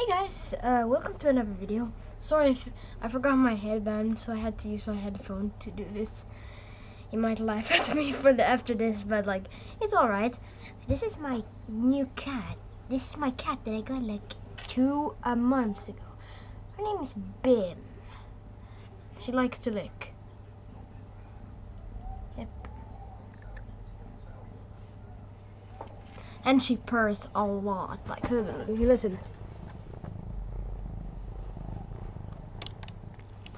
Hey guys, welcome to another video. Sorry if I forgot my headband, so I had to use a headphone to do this. You might laugh at me after this, but like, it's alright. This is my new cat. This is my cat that I got like 2 months ago. Her name is Bim. She likes to lick. Yep. And she purrs a lot. Like, listen.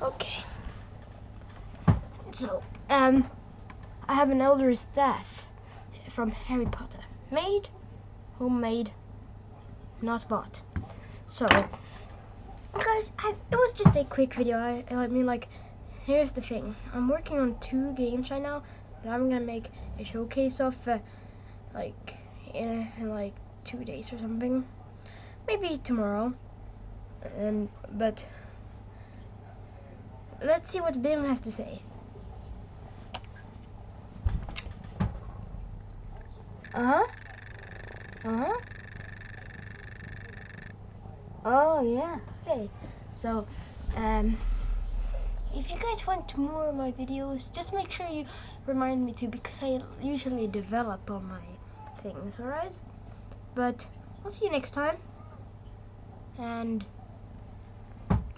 Okay. So, I have an elder staff from Harry Potter. Made, homemade, not bought. So, guys, it was just a quick video. I mean, like, here's the thing. I'm working on 2 games right now, but I'm gonna make a showcase of, like, in like 2 days or something. Maybe tomorrow. But let's see what Bim has to say. Oh yeah. Okay. So, if you guys want more of my videos, just make sure you remind me to, because I usually develop on my things. All right. But I'll see you next time. And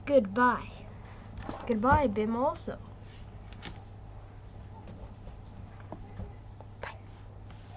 goodbye. Goodbye, Bim. Also.